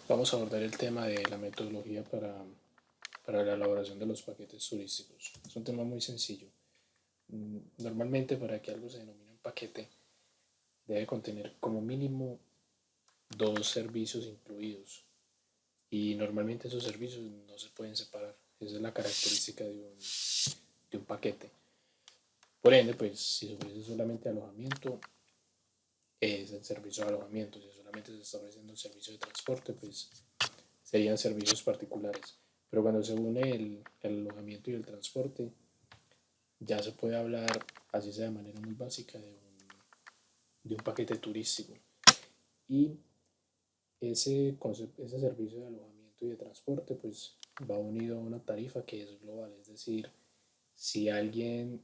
Vamos a abordar el tema de la metodología para la elaboración de los paquetes turísticos. Es un tema muy sencillo. Normalmente para que algo se denomine un paquete debe contener como mínimo dos servicios incluidos y normalmente esos servicios no se pueden separar. Esa es la característica de un paquete. Por ende, pues si se ofrece solamente alojamiento, es el servicio de alojamiento. Si solamente se está ofreciendo el servicio de transporte, pues serían servicios particulares. Pero cuando se une el alojamiento y el transporte, ya se puede hablar, así sea de manera muy básica, de un paquete turístico. Y ese servicio de alojamiento y de transporte pues va unido a una tarifa que es global. Es decir, si alguien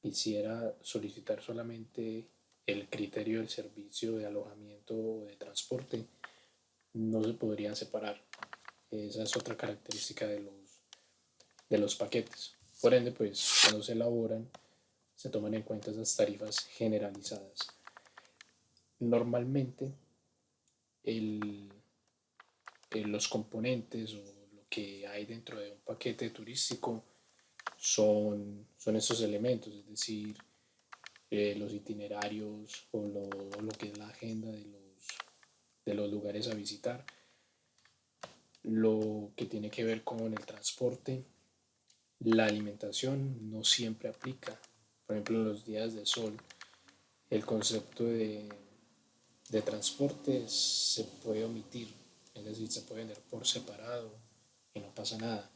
quisiera solicitar solamente el criterio del servicio de alojamiento o de transporte, no se podrían separar. Esa es otra característica de los paquetes. Por ende, pues cuando se elaboran, se toman en cuenta esas tarifas generalizadas. Normalmente, el, los componentes o lo que hay dentro de un paquete turístico son estos elementos, es decir, los itinerarios o lo que es la agenda de los lugares a visitar, lo que tiene que ver con el transporte, la alimentación no siempre aplica. Por ejemplo, en los días de sol, el concepto de transporte se puede omitir, es decir, se puede vender por separado y no pasa nada.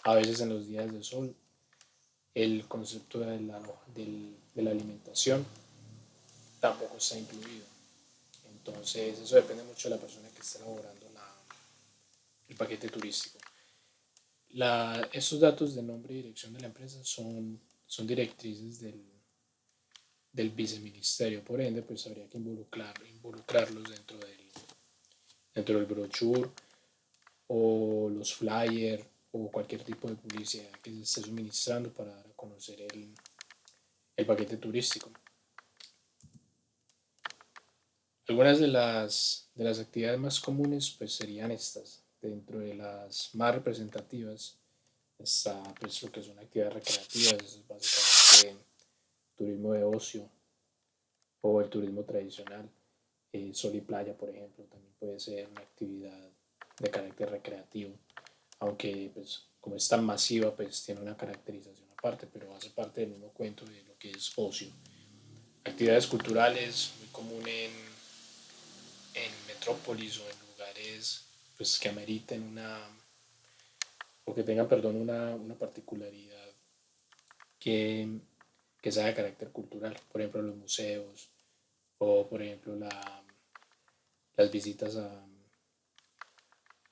A veces en los días de sol, el concepto de la alimentación tampoco está incluido. Entonces, eso depende mucho de la persona que esté elaborando el paquete turístico. Estos datos de nombre y dirección de la empresa son directrices del viceministerio, por ende, pues habría que involucrarlos dentro del brochure o los flyers o cualquier tipo de publicidad que se esté suministrando para dar a conocer el paquete turístico. Algunas de las actividades más comunes pues serían estas. Dentro de las más representativas está pues lo que son actividades recreativas, eso es básicamente turismo de ocio o el turismo tradicional. Sol y playa, por ejemplo, también puede ser una actividad de carácter recreativo, aunque pues como es tan masiva pues tiene una caracterización aparte, pero hace parte del mismo cuento de lo que es ocio. Actividades culturales, muy común en metrópolis o en lugares pues que ameriten o que tengan, perdón, una particularidad que, que sea de carácter cultural, por ejemplo los museos o por ejemplo las visitas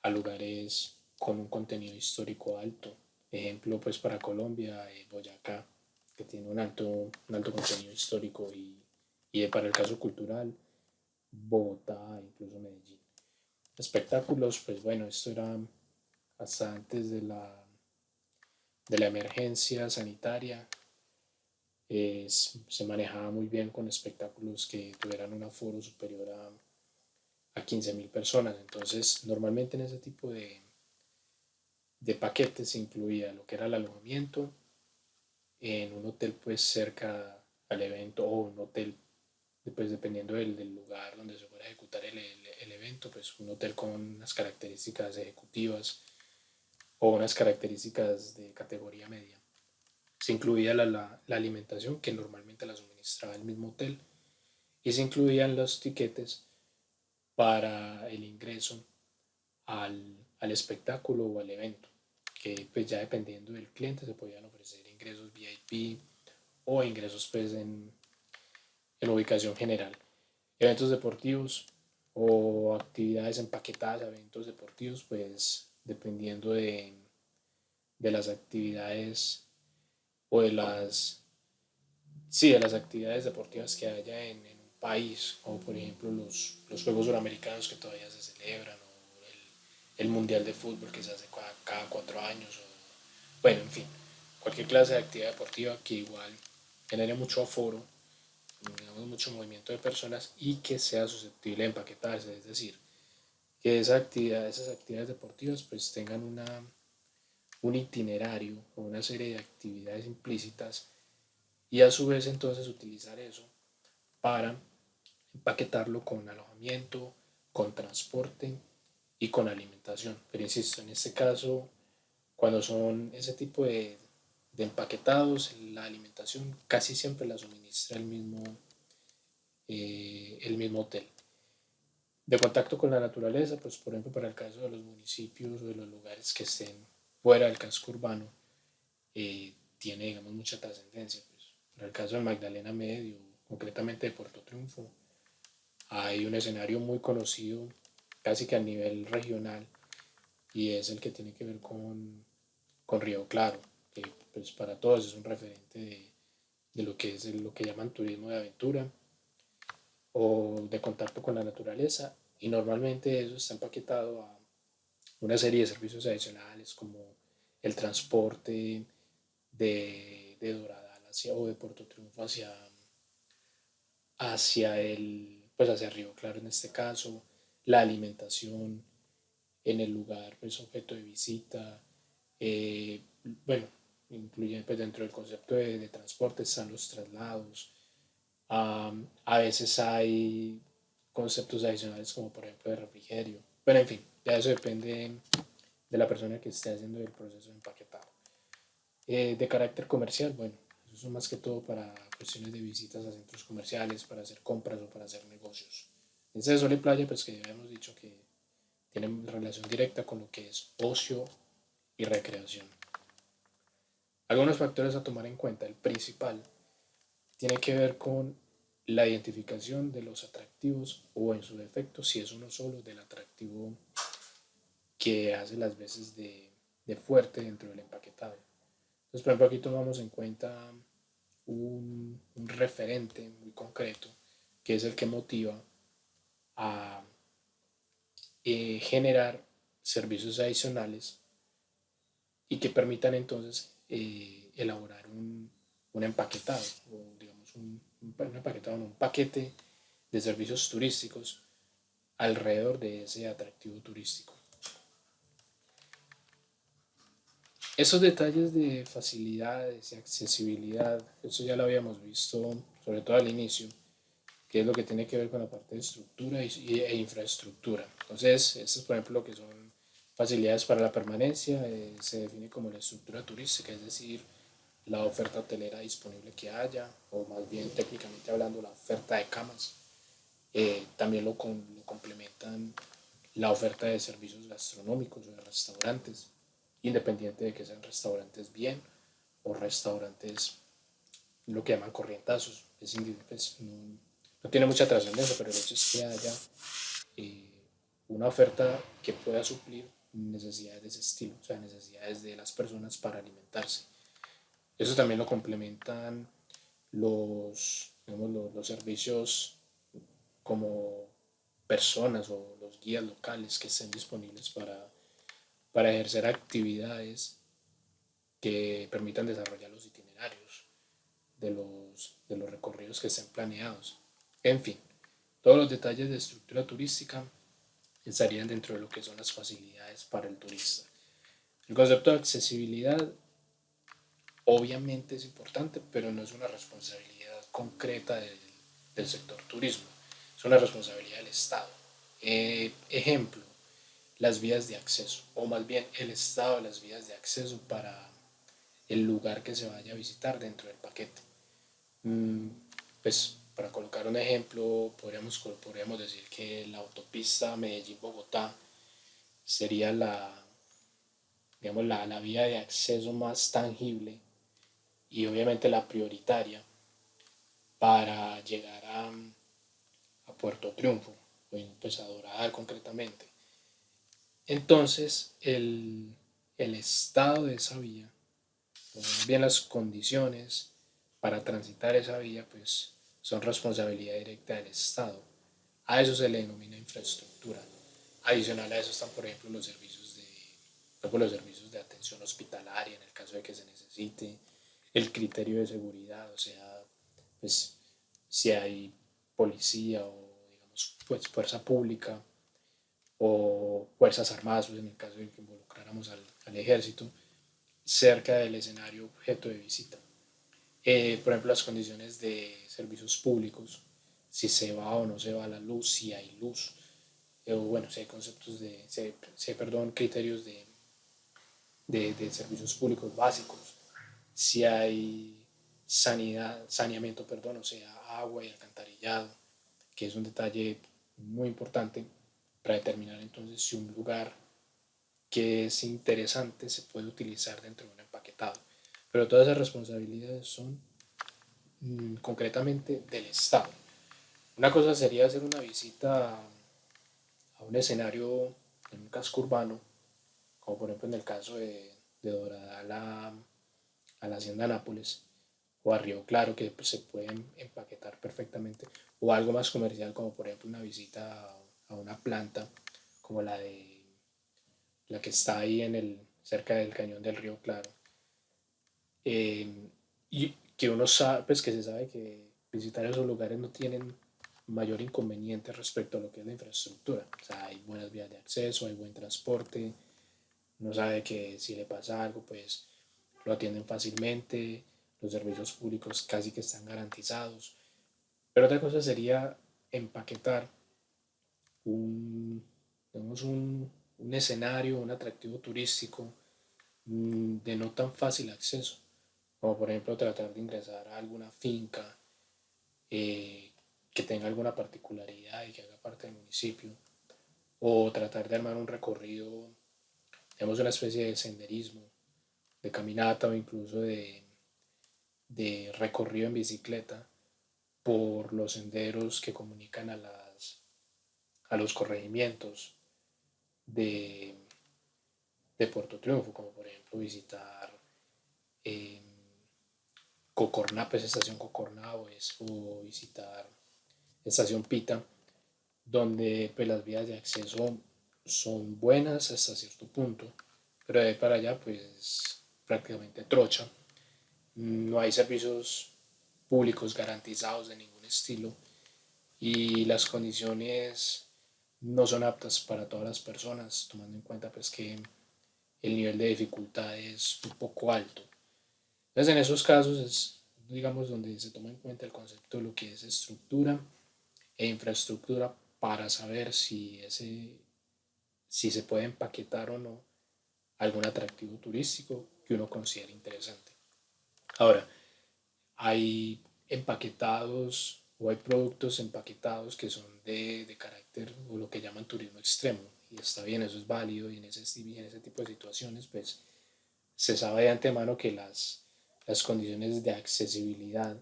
a lugares con un contenido histórico alto. Ejemplo, pues para Colombia, Boyacá, que tiene un alto contenido histórico y para el caso cultural, Bogotá, incluso Medellín. Espectáculos, pues bueno, esto era hasta antes de la emergencia sanitaria. Se manejaba muy bien con espectáculos que tuvieran un aforo superior a 15.000 personas. Entonces, normalmente en ese tipo de paquetes se incluía lo que era el alojamiento en un hotel pues cerca al evento o un hotel pues dependiendo del lugar donde se fuera a ejecutar el evento, pues un hotel con unas características ejecutivas o unas características de categoría media. Se incluía la alimentación que normalmente la suministraba el mismo hotel y se incluían los tiquetes para el ingreso al espectáculo o al evento, que pues ya dependiendo del cliente se podían ofrecer ingresos VIP o ingresos pues en ubicación general. Eventos deportivos o actividades empaquetadas a eventos deportivos, pues dependiendo de las actividades o de las actividades deportivas que haya en un país, como por ejemplo los Juegos Suramericanos que todavía se celebran, o el Mundial de Fútbol que se hace cada 4 años, o bueno, en fin, cualquier clase de actividad deportiva que igual genere mucho aforo, digamos, mucho movimiento de personas y que sea susceptible de empaquetarse, es decir, que esas actividades deportivas pues tengan un itinerario o una serie de actividades implícitas y a su vez entonces utilizar eso para empaquetarlo con alojamiento, con transporte y con alimentación. Pero insisto, en este caso, cuando son ese tipo de empaquetados, la alimentación casi siempre la suministra el mismo hotel. De contacto con la naturaleza, pues por ejemplo para el caso de los municipios o de los lugares que estén fuera del casco urbano, tiene digamos mucha trascendencia. Pues. Para el caso del Magdalena Medio, concretamente de Puerto Triunfo, hay un escenario muy conocido casi que a nivel regional y es el que tiene que ver con Río Claro, que pues para todos es un referente de lo que es lo que llaman turismo de aventura o de contacto con la naturaleza y normalmente eso está empaquetado a una serie de servicios adicionales como el transporte de Doradal o de Puerto Triunfo hacia Río Claro en este caso, la alimentación en el lugar pues objeto de visita, eh, bueno, incluye pues dentro del concepto de transporte están los traslados, a veces hay conceptos adicionales como por ejemplo de refrigerio, pero en fin, ya eso depende de la persona que esté haciendo el proceso de empaquetado. De carácter comercial, bueno, eso son más que todo para cuestiones de visitas a centros comerciales, para hacer compras o para hacer negocios. Ese de sol y playa, pues que ya hemos dicho que tienen relación directa con lo que es ocio y recreación. Algunos factores a tomar en cuenta. El principal tiene que ver con la identificación de los atractivos o en su defecto, si es uno solo, del atractivo que hace las veces de fuerte dentro del empaquetado. Entonces, por ejemplo, aquí tomamos en cuenta un referente muy concreto, que es el que motiva a generar servicios adicionales y que permitan entonces elaborar un empaquetado, o digamos un empaquetado, no, un paquete de servicios turísticos alrededor de ese atractivo turístico. Esos detalles de facilidades y accesibilidad, eso ya lo habíamos visto, sobre todo al inicio, que es lo que tiene que ver con la parte de estructura e infraestructura. Entonces, esto es por ejemplo lo que son facilidades para la permanencia, se define como la estructura turística, es decir, la oferta hotelera disponible que haya, o más bien técnicamente hablando, la oferta de camas. También lo complementan la oferta de servicios gastronómicos o de restaurantes, independiente de que sean restaurantes bien o restaurantes lo que llaman corrientazos. Pues, no tiene mucha trascendencia, pero el hecho es que haya eh, una oferta que pueda suplir necesidades de ese estilo, o sea, necesidades de las personas para alimentarse. Eso también lo complementan los servicios como personas o los guías locales que estén disponibles para ejercer actividades que permitan desarrollar los itinerarios de los recorridos que estén planeados. En fin, todos los detalles de estructura turística estarían dentro de lo que son las facilidades para el turista. El concepto de accesibilidad obviamente es importante, pero no es una responsabilidad concreta del sector turismo, es una responsabilidad del Estado. Ejemplo, las vías de acceso, o más bien el estado de las vías de acceso para el lugar que se vaya a visitar dentro del paquete. Pues para colocar un ejemplo, podríamos decir que la autopista Medellín-Bogotá sería digamos, la vía de acceso más tangible y obviamente la prioritaria para llegar a Puerto Triunfo, pues a Doral concretamente. Entonces, el estado de esa vía, o bien las condiciones para transitar esa vía, pues son responsabilidad directa del Estado. A eso se le denomina infraestructura. Adicional a eso están, por ejemplo, los servicios de atención hospitalaria en el caso de que se necesite, el criterio de seguridad, o sea, pues si hay policía o digamos pues fuerza pública o Fuerzas Armadas, pues en el caso de que involucráramos al ejército, cerca del escenario objeto de visita. Por ejemplo, las condiciones de servicios públicos, si se va o no se va la luz, si hay luz, o bueno, si hay conceptos de, si hay, perdón, criterios de servicios públicos básicos, si hay saneamiento, perdón, o sea, agua y alcantarillado, que es un detalle muy importante para determinar entonces si un lugar que es interesante se puede utilizar dentro de un empaquetado. Pero todas esas responsabilidades son concretamente del Estado. Una cosa sería hacer una visita a un escenario en un casco urbano, como por ejemplo en el caso de Doradal a la Hacienda Nápoles o a Río Claro, que pues, se pueden empaquetar perfectamente, o algo más comercial, como por ejemplo una visita a una planta como la que está ahí cerca del cañón del Río Claro. Y que uno sabe, pues que se sabe que visitar esos lugares no tienen mayor inconveniente respecto a lo que es la infraestructura. O sea, hay buenas vías de acceso, hay buen transporte, uno sabe que si le pasa algo, pues lo atienden fácilmente, los servicios públicos casi que están garantizados. Pero otra cosa sería empaquetar un, digamos un escenario, un atractivo turístico de no tan fácil acceso, como por ejemplo tratar de ingresar a alguna finca que tenga alguna particularidad y que haga parte del municipio, o tratar de armar un recorrido, digamos una especie de senderismo, de caminata o incluso de recorrido en bicicleta por los senderos que comunican a los corregimientos de, de Puerto Triunfo, como por ejemplo visitar eh, Cocorná, pues estación Cocorná o visitar estación Pita, donde pues las vías de acceso son buenas hasta cierto punto, pero de ahí para allá pues prácticamente trocha. No hay servicios públicos garantizados de ningún estilo y las condiciones no son aptas para todas las personas, tomando en cuenta pues que el nivel de dificultad es un poco alto. Entonces en esos casos es, digamos, donde se toma en cuenta el concepto de lo que es estructura e infraestructura para saber si se puede empaquetar o no algún atractivo turístico que uno considere interesante. Ahora, hay empaquetados o hay productos empaquetados que son de carácter o lo que llaman turismo extremo. Y está bien, eso es válido y en ese tipo de situaciones pues se sabe de antemano que las condiciones de accesibilidad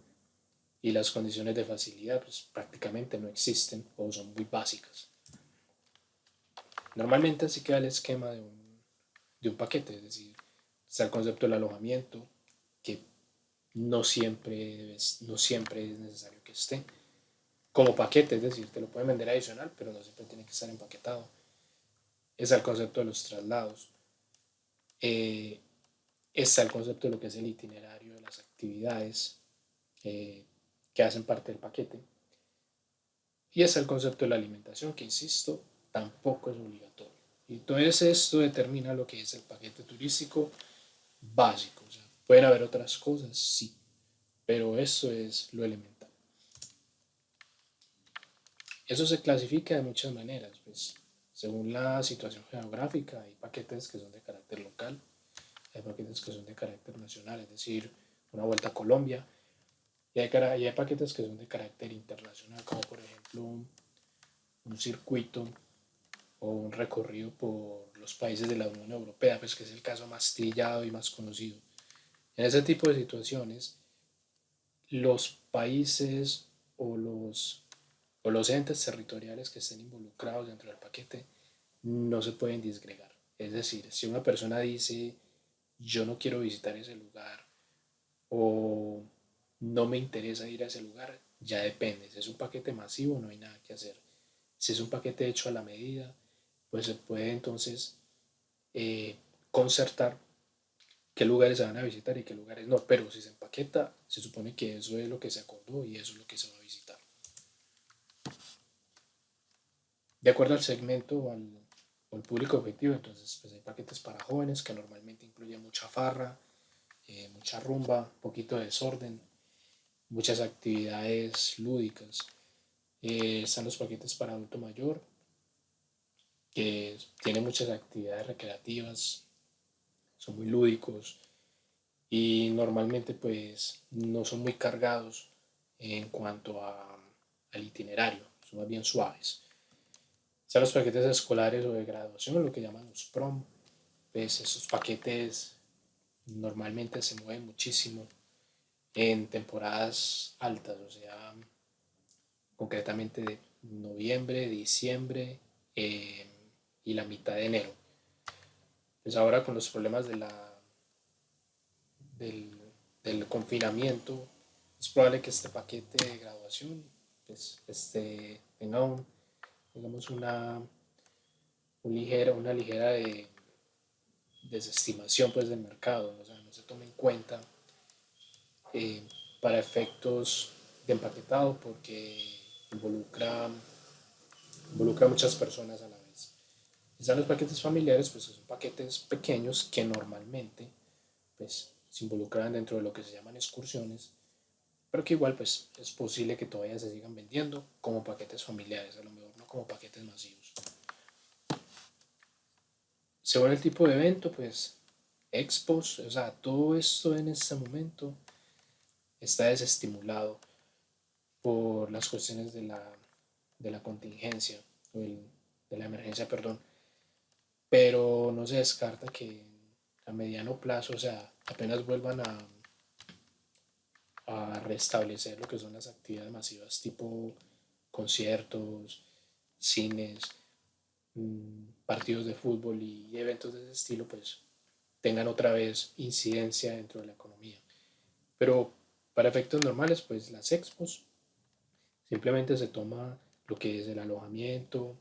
y las condiciones de facilidad pues prácticamente no existen o son muy básicas. Normalmente así queda el esquema de un paquete, es decir, está el concepto del alojamiento, que no siempre es necesario que esté como paquete, es decir, te lo pueden vender adicional, pero no siempre tiene que estar empaquetado. Está el concepto de los traslados, eh, está el concepto de lo que es el itinerario de las actividades eh, que hacen parte del paquete, y está el concepto de la alimentación, que insisto, tampoco es obligatorio. Y entonces esto determina lo que es el paquete turístico básico. O sea, pueden haber otras cosas, sí, pero eso es lo elemental. Eso se clasifica de muchas maneras, pues según la situación geográfica hay paquetes que son de carácter local, hay paquetes que son de carácter nacional, es decir, una vuelta a Colombia, y hay paquetes que son de carácter internacional, como por ejemplo un circuito o un recorrido por los países de la Unión Europea, pues que es el caso más trillado y más conocido. En ese tipo de situaciones, los países o los entes territoriales que estén involucrados dentro del paquete no se pueden disgregar. Es decir, si una persona dice yo no quiero visitar ese lugar o no me interesa ir a ese lugar, ya depende. Si es un paquete masivo no hay nada que hacer. Si es un paquete hecho a la medida, pues se puede entonces concertar qué lugares se van a visitar y qué lugares no. Pero si se empaqueta, se supone que eso es lo que se acordó y eso es lo que se va a visitar. De acuerdo al segmento o el público objetivo. Entonces pues hay paquetes para jóvenes que normalmente incluyen mucha farra, mucha rumba, un poquito de desorden, muchas actividades lúdicas. Están los paquetes para adulto mayor, que tienen muchas actividades recreativas, son muy lúdicos y normalmente pues no son muy cargados en cuanto al itinerario, son más bien suaves. Están los paquetes escolares o de graduación, lo que llaman los prom, pues esos paquetes normalmente se mueven muchísimo en temporadas altas, o sea, concretamente de noviembre, diciembre eh, y la mitad de enero. Pues ahora con los problemas del, del confinamiento, es probable que este paquete de graduación pues, tenga digamos una ligera desestimación pues, del mercado, o sea, no se tome en cuenta eh, para efectos de empaquetado porque involucra, involucra a muchas personas a la vez. Están los paquetes familiares, pues son paquetes pequeños que normalmente pues, se involucran dentro de lo que se llaman excursiones, pero que igual pues, es posible que todavía se sigan vendiendo como paquetes familiares, a lo mejor no como paquetes masivos. Según el tipo de evento, pues expos, o sea, todo esto en este momento está desestimulado por las cuestiones de la contingencia, de la emergencia, perdón, pero no se descarta que a mediano plazo, o sea, apenas vuelvan a restablecer lo que son las actividades masivas tipo conciertos, cines, partidos de fútbol y eventos de ese estilo, pues tengan otra vez incidencia dentro de la economía. Pero para efectos normales, pues las expos simplemente se toma lo que es el alojamiento,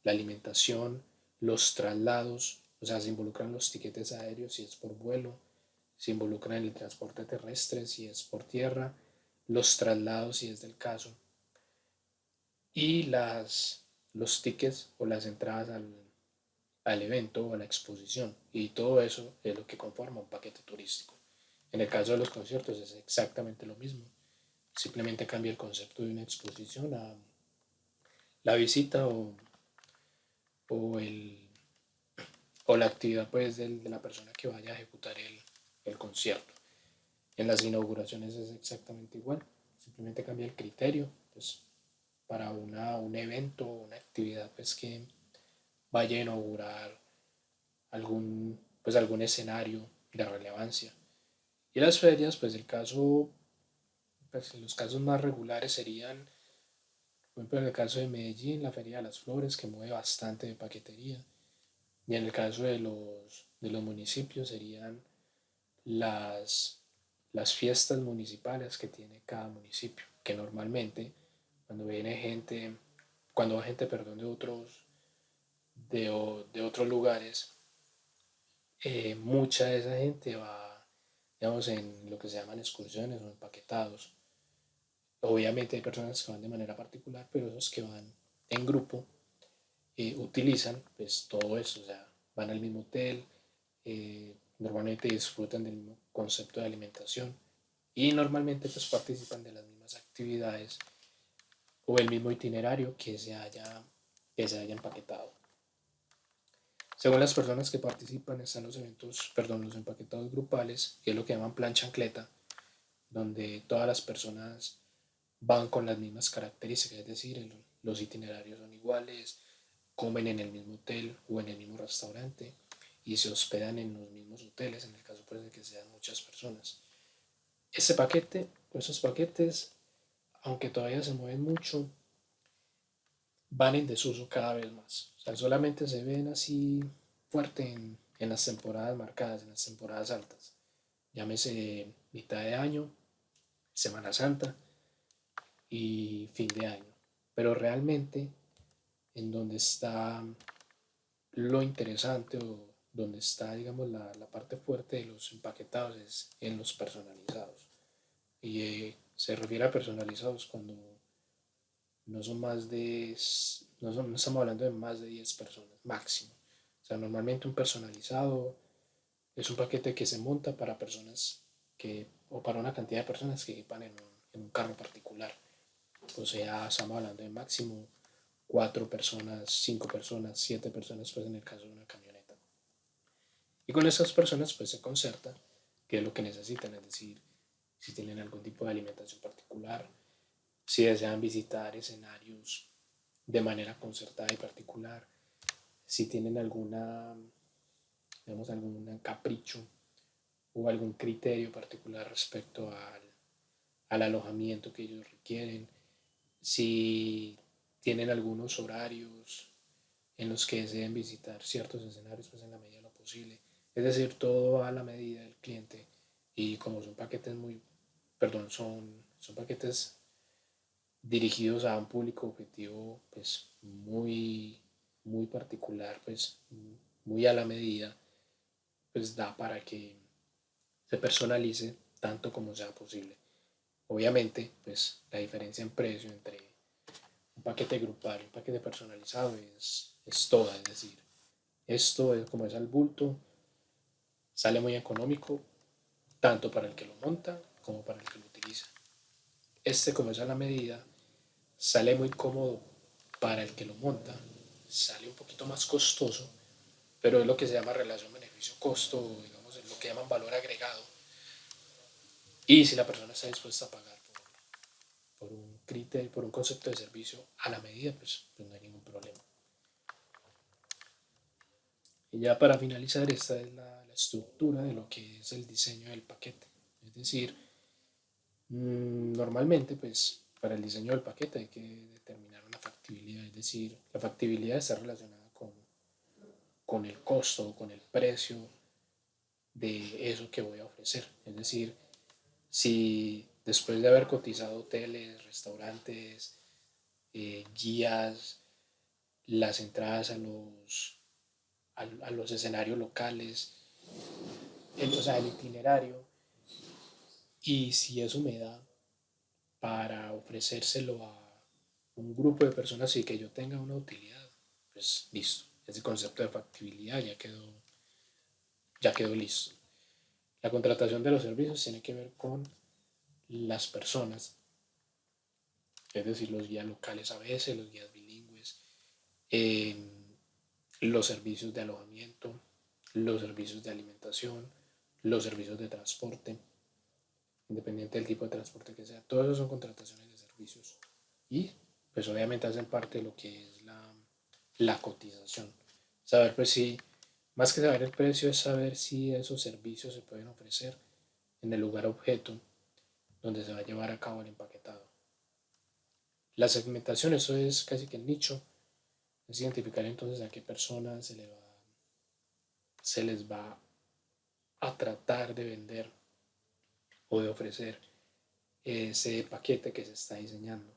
la alimentación, los traslados, o sea, se involucran los tiquetes aéreos si es por vuelo, se involucran en el transporte terrestre si es por tierra, los traslados si es del caso, y los tickets o las entradas al evento o a la exposición. Y todo eso es lo que conforma un paquete turístico. En el caso de los conciertos es exactamente lo mismo. Simplemente cambia el concepto de una exposición a la visita o, el, o la actividad pues, de la persona que vaya a ejecutar el concierto. En las inauguraciones es exactamente igual. Simplemente cambia el criterio pues, para un evento o una actividad pues, que vaya a inaugurar algún escenario de relevancia. Y las ferias, pues los casos más regulares serían, por ejemplo, en el caso de Medellín, la Feria de las Flores, que mueve bastante de paquetería. Y en el caso de los municipios serían las, las fiestas municipales que tiene cada municipio, que normalmente cuando viene gente, cuando va gente, perdón, de otros lugares, mucha de esa gente va, digamos, en lo que se llaman excursiones o empaquetados. Obviamente hay personas que van de manera particular, pero esos que van en grupo utilizan pues todo eso, o sea, van al mismo hotel, normalmente disfrutan del mismo concepto de alimentación y normalmente pues participan de las mismas actividades o el mismo itinerario que se haya empaquetado. Según las personas que participan están los eventos, perdón, los empaquetados grupales, que es lo que llaman plan chancleta, donde todas las personas van con las mismas características, es decir, los itinerarios son iguales, comen en el mismo hotel o en el mismo restaurante y se hospedan en los mismos hoteles en el caso pues, de que sean muchas personas. Ese paquete o esos paquetes, aunque todavía se mueven mucho, van en desuso cada vez más. O sea, solamente se ven así fuerte en las temporadas marcadas, en las temporadas altas. Llámese mitad de año, Semana Santa y fin de año. Pero realmente en donde está lo interesante o donde está, digamos, la parte fuerte de los empaquetados es en los personalizados. Y se refiere a personalizados cuando no son más de, no estamos hablando de más de 10 personas máximo. O sea, normalmente un personalizado es un paquete que se monta para personas o para una cantidad de personas que van en un carro particular. O sea, estamos hablando de máximo 4 personas, 5 personas, 7 personas, pues en el caso de una camioneta. Y con esas personas pues se concerta qué es lo que necesitan, es decir, si tienen algún tipo de alimentación particular, si desean visitar escenarios de manera concertada y particular, si tienen digamos, algún capricho o algún criterio particular respecto al alojamiento que ellos requieren, si tienen algunos horarios en los que deseen visitar ciertos escenarios, pues en la medida de lo posible. Es decir, todo a la medida del cliente. Y como son paquetes son paquetes dirigidos a un público objetivo, pues muy particular, pues muy a la medida, pues da para que se personalice tanto como sea posible. Obviamente, pues la diferencia en precio entre un paquete grupal y un paquete personalizado es toda, es decir, esto es como es al bulto, sale muy económico tanto para el que lo monta como para el que lo utiliza. Este como es a la medida, sale muy cómodo para el que lo monta, sale un poquito más costoso, pero es lo que se llama relación beneficio-costo, digamos, es lo que llaman valor agregado. Y si la persona está dispuesta a pagar por un criterio, por un concepto de servicio a la medida, pues no hay ningún problema. Y ya para finalizar, esta es la estructura de lo que es el diseño del paquete. Es decir, normalmente, pues, para el diseño del paquete hay que determinar una factibilidad, es decir, la factibilidad está relacionada con el costo, con el precio de eso que voy a ofrecer. Es decir, si después de haber cotizado hoteles, restaurantes, guías, las entradas a los escenarios locales, o sea, el itinerario, y si eso me da para ofrecérselo a un grupo de personas y que yo tenga una utilidad, pues listo. Ese concepto de factibilidad ya quedó listo. La contratación de los servicios tiene que ver con las personas, es decir, los guías locales a veces, los guías bilingües, eh, los servicios de alojamiento, los servicios de alimentación, los servicios de transporte, independiente del tipo de transporte que sea. Todo eso son contrataciones de servicios. Y pues obviamente hacen parte de lo que es la cotización. Saber pues si, más que saber el precio, es saber si esos servicios se pueden ofrecer en el lugar objeto donde se va a llevar a cabo el empaquetado. La segmentación, eso es casi que el nicho, es identificar entonces a qué personas se les va a tratar de vender o de ofrecer ese paquete que se está diseñando.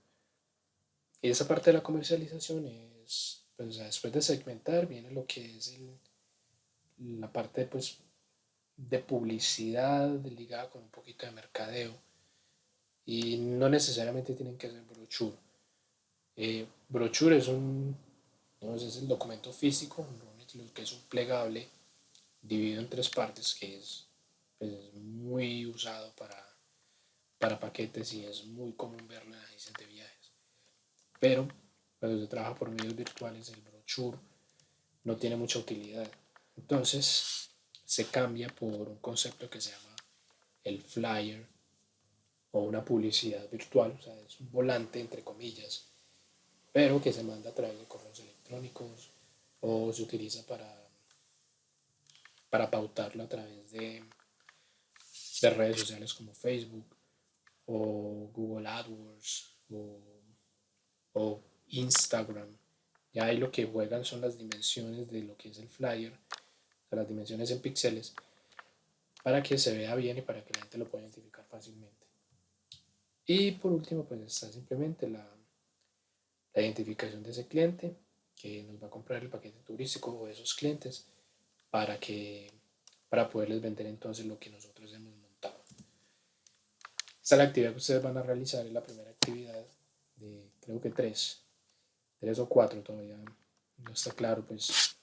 Y esa parte de la comercialización es, pues después de segmentar viene lo que es la parte pues, de publicidad ligada con un poquito de mercadeo. Y no necesariamente tienen que ser brochure. Brochure no sé, es el documento físico, que es un plegable dividido en 3 partes, que es pues, muy usado para paquetes y es muy común verlo en agencias de viajes. Pero cuando se trabaja por medios virtuales, el brochure no tiene mucha utilidad. Entonces se cambia por un concepto que se llama el flyer o una publicidad virtual, o sea, es un volante entre comillas, pero que se manda a través de correos electrónicos o se utiliza para pautarlo a través de redes sociales como Facebook o Google AdWords o Instagram. Ya ahí lo que juegan son las dimensiones de lo que es el flyer, o sea, las dimensiones en píxeles, para que se vea bien y para que la gente lo pueda identificar fácilmente. Y por último, pues está simplemente la identificación de ese cliente que nos va a comprar el paquete turístico o de esos clientes para poderles vender entonces lo que nosotros hemos montado. Esta es la actividad que ustedes van a realizar, es la primera actividad de creo que tres o cuatro, todavía no está claro pues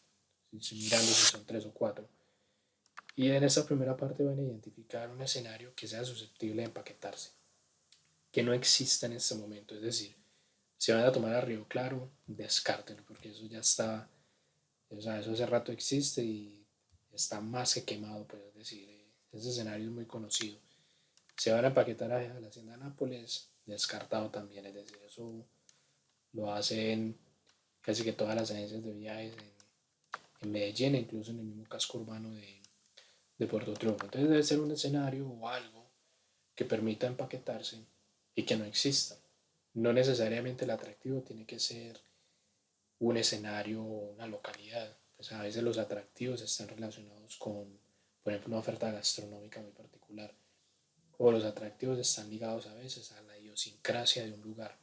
si estoy mirando si son 3 o 4. Y en esta primera parte van a identificar un escenario que sea susceptible de empaquetarse, que no exista en este momento. Es decir, si van a tomar a Río Claro, descártenlo, porque eso ya está, o sea, eso hace rato existe y está más que quemado, pues, es decir, ese escenario es muy conocido. Si van a empaquetar a la hacienda de Nápoles, descartado también, es decir, eso lo hacen casi que todas las agencias de viajes en Medellín, incluso en el mismo casco urbano de Puerto Triunfo. Entonces debe ser un escenario o algo que permita empaquetarse y que no exista. No necesariamente el atractivo tiene que ser un escenario o una localidad. Pues a veces los atractivos están relacionados con, por ejemplo, una oferta gastronómica muy particular. O los atractivos están ligados a veces a la idiosincrasia de un lugar.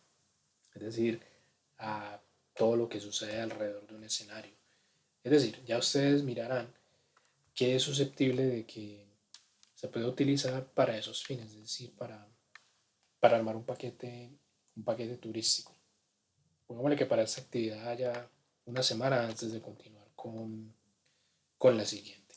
Es decir, a todo lo que sucede alrededor de un escenario. Es decir, ya ustedes mirarán qué es susceptible de que se puede utilizar para esos fines, es decir, para armar un paquete turístico. Pongámosle que para esta actividad haya una semana antes de continuar con la siguiente.